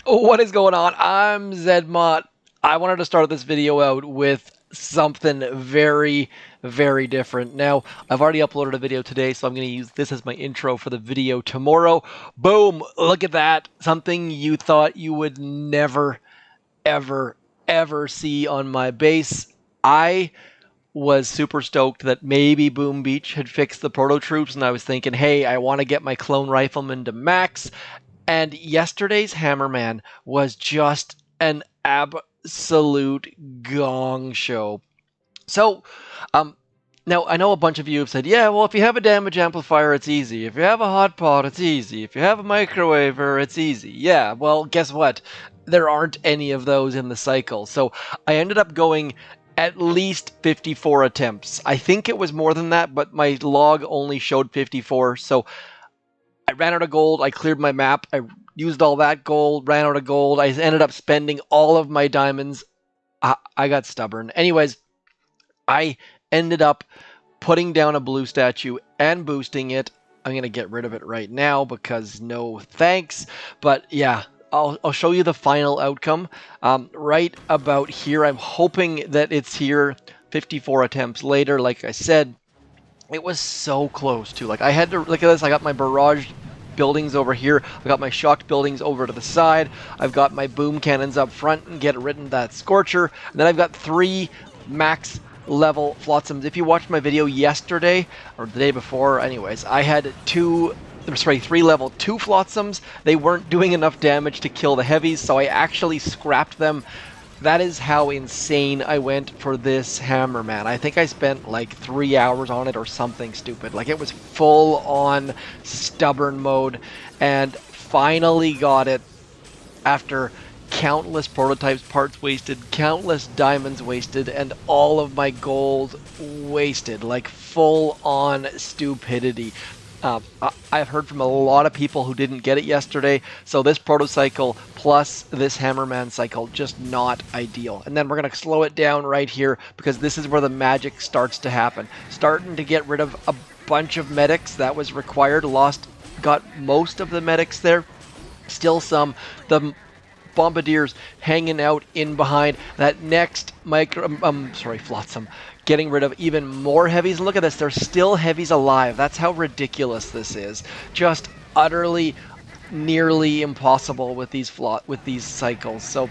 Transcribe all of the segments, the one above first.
What is going on? I'm zmot. I wanted to start this video out with something very, very different. Now, I've already uploaded a video today, so I'm going to use this as my intro for the video tomorrow. Boom! Look at that. Something you thought you would never, ever, ever see on my base. I was super stoked that maybe Boom Beach had fixed the proto troops, and I was thinking, hey, I want to get my clone rifleman to max. And yesterday's Hammerman was just an absolute gong show. So, um, now I know a bunch of you have said, yeah, well, if you have a damage amplifier, it's easy. If you have a hot pot, it's easy. If you have a microwaver, it's easy. Yeah, well, guess what? There aren't any of those in the cycle. So I ended up going at least 54 attempts. I think it was more than that, but my log only showed 54. So I ran out of gold. I cleared my map. I used all that gold, ran out of gold. I ended up spending all of my diamonds. I got stubborn. Anyways, I ended up putting down a blue statue and boosting it. I'm going to get rid of it right now because no thanks. But yeah, I'll show you the final outcome right about here. I'm hoping that it's here 54 attempts later. Like I said, it was so close to. Like, I had to look at this. I got my barrage buildings over here. I got my shocked buildings over to the side. I've got my boom cannons up front and get rid of that scorcher. And then I've got 3 max level flotsams. If you watched my video yesterday or the day before, anyways, I had 3 level 2 flotsams. They weren't doing enough damage to kill the heavies, so I actually scrapped them. That is how insane I went for this Hammerman. I think I spent like 3 hours on it or something stupid. Like, it was full on stubborn mode, and finally got it after countless prototypes parts wasted, countless diamonds wasted, and all of my gold wasted. Like, full on stupidity. I've heard from a lot of people who didn't get it yesterday, so this proto cycle plus this Hammerman cycle, just not ideal. And then we're going to slow it down right here because this is where the magic starts to happen. Starting to get rid of a bunch of medics that was required. Got most of the medics there. Still some. The bombardiers hanging out in behind. That next flotsam, getting rid of even more heavies. Look at this, there's still heavies alive. That's how ridiculous this is. Just utterly, nearly impossible with these cycles. So,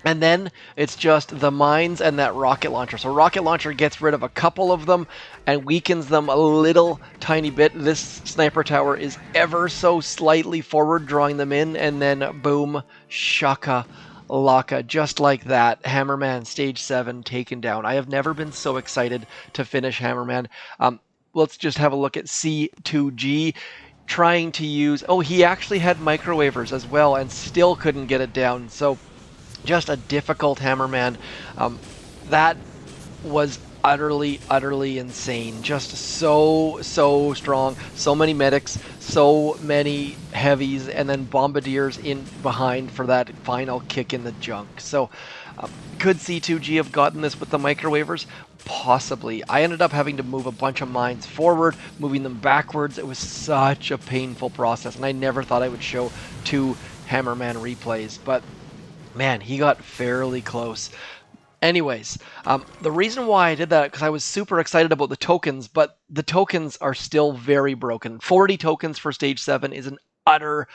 and then it's just the mines and that rocket launcher. So rocket launcher gets rid of a couple of them and weakens them a little tiny bit. This sniper tower is ever so slightly forward, drawing them in, and then boom, shaka laka, just like that. Hammerman Stage 7 taken down. I have never been so excited to finish Hammerman. Let's just have a look at C2G. Trying to use... Oh, he actually had microwavers as well and still couldn't get it down. So just a difficult Hammerman. That was utterly, utterly insane. Just so strong. So many medics, so many heavies, and then bombardiers in behind for that final kick in the junk. So could C2G have gotten this with the microwavers? Possibly. I ended up having to move a bunch of mines forward, moving them backwards. It was such a painful process, and I never thought I would show 2 Hammerman replays, but man, he got fairly close. Anyways, the reason why I did that, because I was super excited about the tokens, but the tokens are still very broken. 40 tokens for Stage 7 is an utter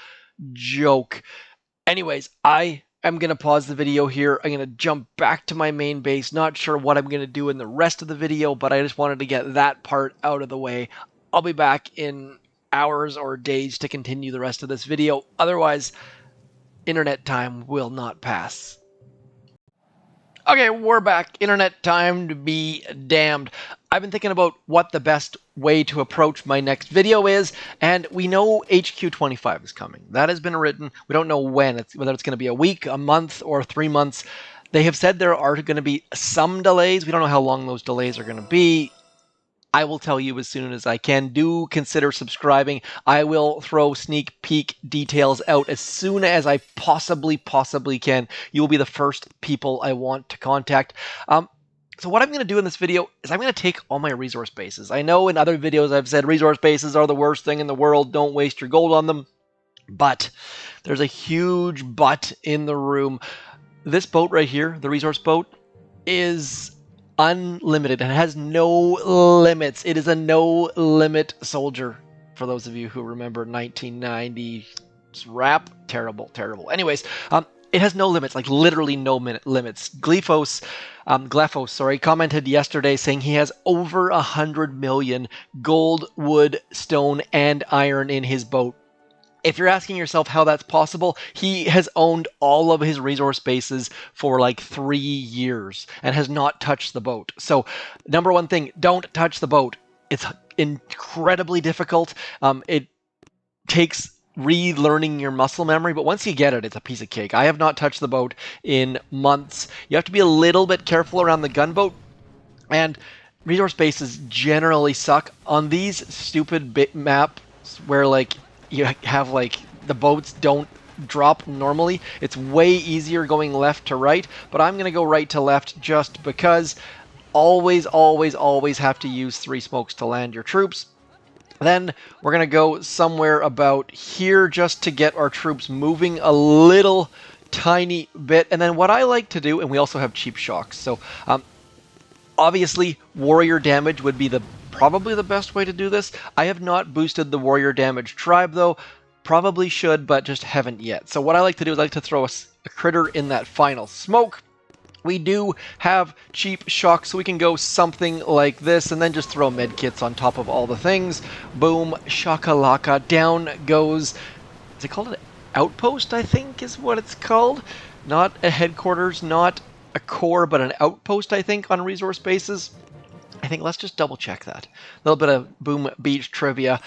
joke. Anyways, I am going to pause the video here. I'm going to jump back to my main base. Not sure what I'm going to do in the rest of the video, but I just wanted to get that part out of the way. I'll be back in hours or days to continue the rest of this video. Otherwise, internet time will not pass. Okay, we're back. Internet time to be damned. I've been thinking about what the best way to approach my next video is, and we know HQ25 is coming. That has been written. We don't know when, whether it's going to be a week, a month, or 3 months. They have said there are going to be some delays. We don't know how long those delays are going to be. I will tell you as soon as I can. Do consider subscribing. I will throw sneak peek details out as soon as I possibly can. You will be the first people I want to contact. So what I'm going to do in this video is I'm going to take all my resource bases. I know in other videos I've said resource bases are the worst thing in the world. Don't waste your gold on them. But there's a huge but in the room. This boat right here, the resource boat, is unlimited. It has no limits. It is a no-limit soldier. For those of you who remember 1990 rap, terrible, terrible. Anyways, it has no limits, like literally no limits. Glephos, commented yesterday saying he has over 100 million gold, wood, stone, and iron in his boat. If you're asking yourself how that's possible, he has owned all of his resource bases for like 3 years and has not touched the boat. So, number one thing, don't touch the boat. It's incredibly difficult. It takes relearning your muscle memory, but once you get it, it's a piece of cake. I have not touched the boat in months. You have to be a little bit careful around the gunboat, and resource bases generally suck on these stupid maps where like you have like the boats don't drop normally. It's way easier going left to right, but I'm going to go right to left just because always have to use 3 smokes to land your troops. Then we're going to go somewhere about here just to get our troops moving a little tiny bit. And then what I like to do, and we also have cheap shocks. So obviously warrior damage would be probably the best way to do this. I have not boosted the warrior damage tribe though. Probably should, but just haven't yet. So what I like to do is I like to throw a critter in that final smoke. We do have cheap shocks, so we can go something like this, and then just throw medkits on top of all the things. Boom, shakalaka, down goes, is it called an outpost, I think is what it's called? Not a headquarters, not a core, but an outpost, I think, on resource bases. I think let's just double check that. A little bit of Boom Beach trivia.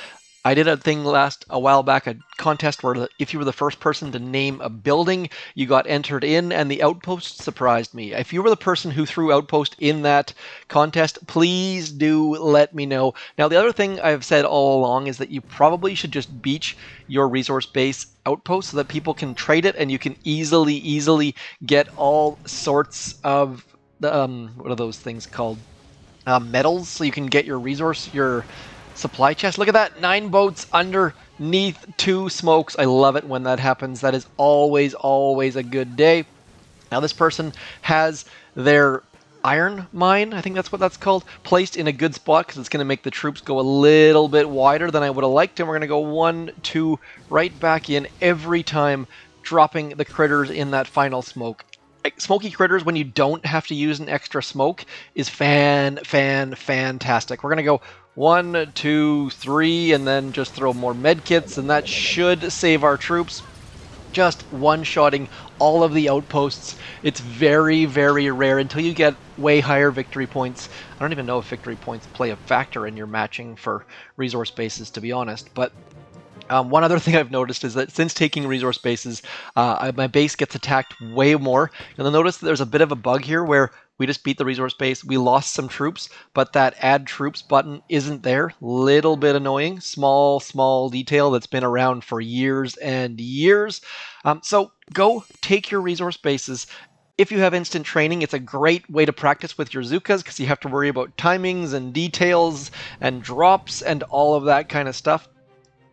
I did a thing a while back, a contest where if you were the first person to name a building, you got entered in, and the outpost surprised me. If you were the person who threw outpost in that contest, please do let me know. Now, the other thing I've said all along is that you probably should just beach your resource base outpost so that people can trade it, and you can easily get all sorts of, what are those things called? Metals, so you can get your supply chest. Look at that, 9 boats underneath 2 smokes. I love it when that happens. That is always a good day. Now this person has their iron mine, I think that's what that's called, placed in a good spot because it's going to make the troops go a little bit wider than I would have liked. And we're going to go 1, 2, right back in every time, dropping the critters in that final smoke. Smoky critters, when you don't have to use an extra smoke, is fantastic. We're going to go 1, 2, 3, and then just throw more medkits, and that should save our troops. Just one-shotting all of the outposts. It's very rare until you get way higher victory points. I don't even know if victory points play a factor in your matching for resource bases, to be honest, but one other thing I've noticed is that since taking resource bases, my base gets attacked way more. You'll notice that there's a bit of a bug here where we just beat the resource base. We lost some troops, but that add troops button isn't there. Little bit annoying. Small detail that's been around for years and years. So go take your resource bases. If you have instant training, it's a great way to practice with your Zookas because you have to worry about timings and details and drops and all of that kind of stuff.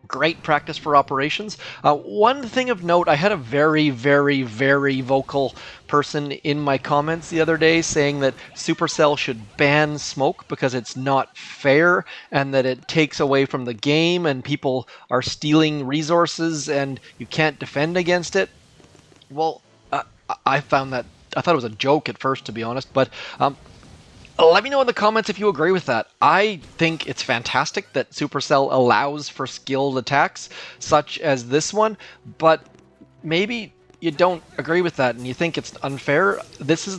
Great practice for operations. One thing of note, I had a very vocal person in my comments the other day saying that Supercell should ban smoke because it's not fair and that it takes away from the game and people are stealing resources and you can't defend against it. Well, I thought it was a joke at first, to be honest, but let me know in the comments if you agree with that. I think it's fantastic that Supercell allows for skilled attacks, such as this one, but maybe you don't agree with that and you think it's unfair.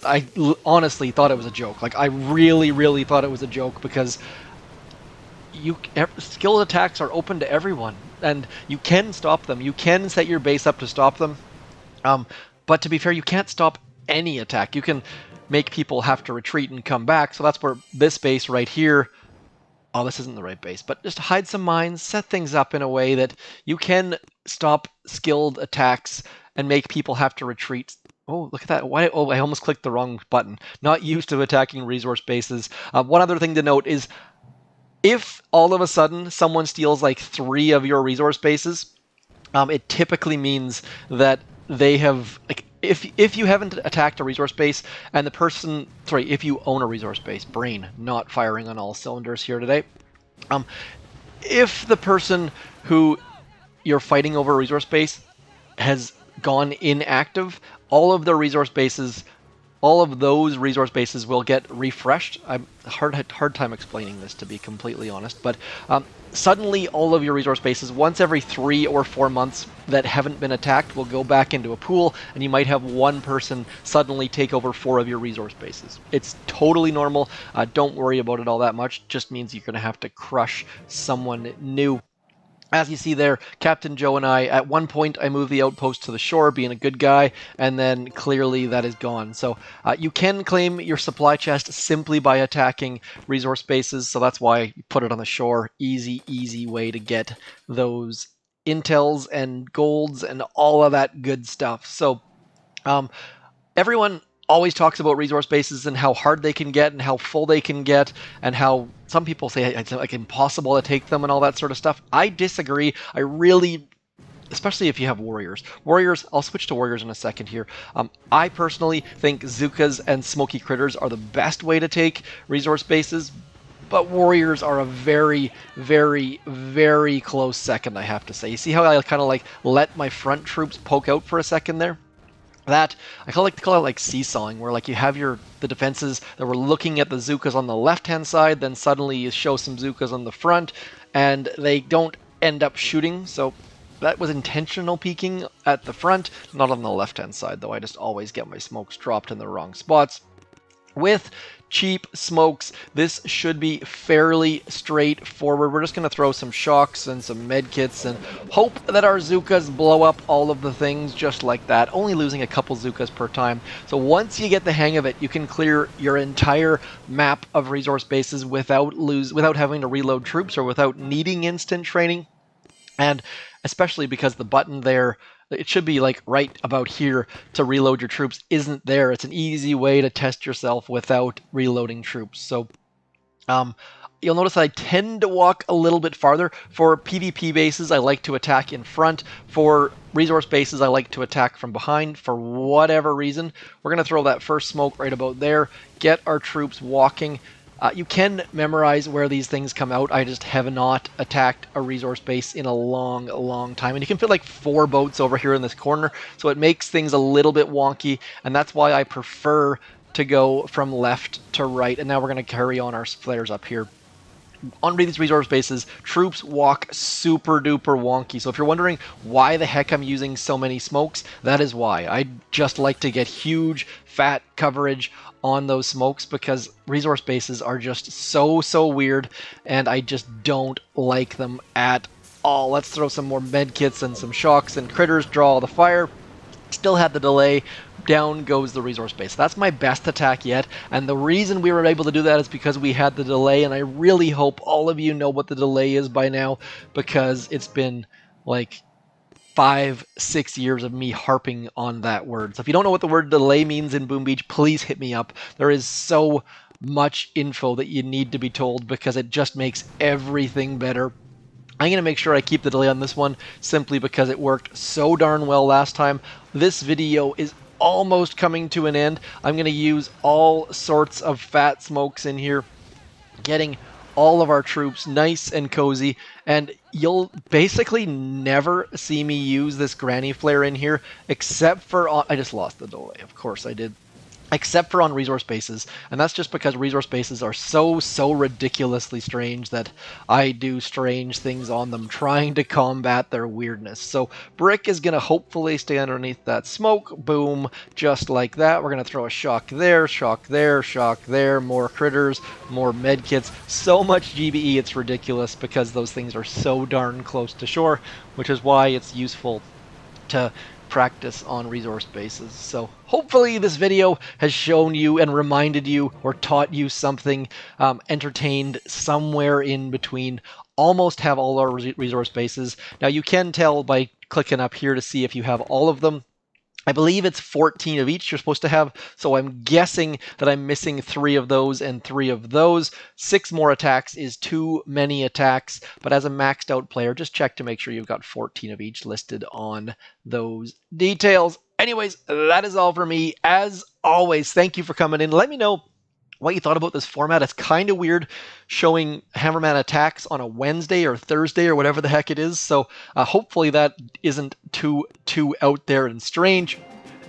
I honestly thought it was a joke. Like, I really thought it was a joke because skilled attacks are open to everyone, and you can stop them. You can set your base up to stop them, but to be fair, you can't stop any attack. You can make people have to retreat and come back. So that's where this base right here, oh, this isn't the right base, but just hide some mines, set things up in a way that you can stop skilled attacks and make people have to retreat. Oh, look at that. Why? Oh, I almost clicked the wrong button. Not used to attacking resource bases. One other thing to note is if all of a sudden someone steals like 3 of your resource bases, it typically means that they have, like, if you haven't attacked a resource base and the person, sorry, if you own a resource base, brain not firing on all cylinders here today. If the person who you're fighting over a resource base has gone inactive, all of the resource bases, all of those resource bases will get refreshed. I'm hard time explaining this, to be completely honest, but suddenly all of your resource bases, once every 3 or 4 months that haven't been attacked, will go back into a pool, and you might have one person suddenly take over 4 of your resource bases. It's totally normal. Don't worry about it all that much. Just means you're going to have to crush someone new. As you see there, Captain Joe and I, at one point, I moved the outpost to the shore, being a good guy, and then clearly that is gone. So you can claim your supply chest simply by attacking resource bases, so that's why you put it on the shore. Easy way to get those intels and golds and all of that good stuff. So everyone always talks about resource bases and how hard they can get and how full they can get and how some people say it's like impossible to take them and all that sort of stuff. I disagree. I really, especially if you have warriors. Warriors, I'll switch to warriors in a second here. I personally think Zookas and Smoky Critters are the best way to take resource bases, but warriors are a very close second, I have to say. You see how I kind of like let my front troops poke out for a second there? That I like to call it like seesawing, where like you have the defenses that were looking at the Zookas on the left hand side, then suddenly you show some Zookas on the front, and they don't end up shooting. So that was intentional peeking at the front, not on the left hand side, though. I just always get my smokes dropped in the wrong spots. With cheap smokes, this should be fairly straightforward. We're just going to throw some shocks and some medkits and hope that our Zookas blow up all of the things just like that, only losing a couple Zookas per time. So once you get the hang of it, you can clear your entire map of resource bases without having to reload troops or without needing instant training. And especially because the button there, it should be like right about here to reload your troops, isn't there. It's an easy way to test yourself without reloading troops. So you'll notice that I tend to walk a little bit farther. For PvP bases, I like to attack in front. For resource bases, I like to attack from behind. For whatever reason, we're going to throw that first smoke right about there, get our troops walking. You can memorize where these things come out. I just have not attacked a resource base in a long time. And you can fit like 4 boats over here in this corner, so it makes things a little bit wonky, and that's why I prefer to go from left to right. And now we're going to carry on our flares up here. On these resource bases, troops walk super duper wonky. So if you're wondering why the heck I'm using so many smokes, that is why. I just like to get huge fat coverage on those smokes because resource bases are just so weird, and I just don't like them at all. Let's throw some more medkits and some shocks and critters, draw all the fire. Still had the delay. Down goes the resource base. That's my best attack yet, and the reason we were able to do that is because we had the delay, and I really hope all of you know what the delay is by now, because it's been like 5-6 years of me harping on that word. So if you don't know what the word delay means in Boom Beach, please hit me up. There is so much info that you need to be told because it just makes everything better. I'm going to make sure I keep the delay on this one simply because it worked so darn well last time. This video is almost coming to an end. I'm going to use all sorts of fat smokes in here, getting all of our troops nice and cozy, and you'll basically never see me use this granny flare in here except for on, I just lost the delay, of course I did, except for on resource bases, and that's just because resource bases are so ridiculously strange that I do strange things on them trying to combat their weirdness. So Brick is going to hopefully stay underneath that smoke, boom, just like that. We're going to throw a shock there, shock there, more critters, more medkits, so much GBE it's ridiculous because those things are so darn close to shore, which is why it's useful to practice on resource bases. So hopefully this video has shown you and reminded you or taught you something, entertained somewhere in between. Almost have all our resource bases. Now you can tell by clicking up here to see if you have all of them. I believe it's 14 of each you're supposed to have, so I'm guessing that I'm missing 3 of those and 3 of those. 6 more attacks is too many attacks, but as a maxed out player, just check to make sure you've got 14 of each listed on those details. Anyways, that is all for me. As always, thank you for coming in. Let me know what you thought about this format. It's kind of weird showing Hammerman attacks on a Wednesday or Thursday or whatever the heck it is. So hopefully that isn't too out there and strange.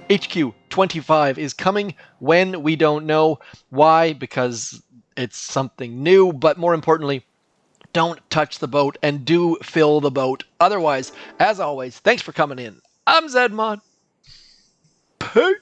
HQ25 is coming when we don't know. Why? Because it's something new, but more importantly, don't touch the boat and do fill the boat. Otherwise, as always, thanks for coming in. I'm zmot. Peace.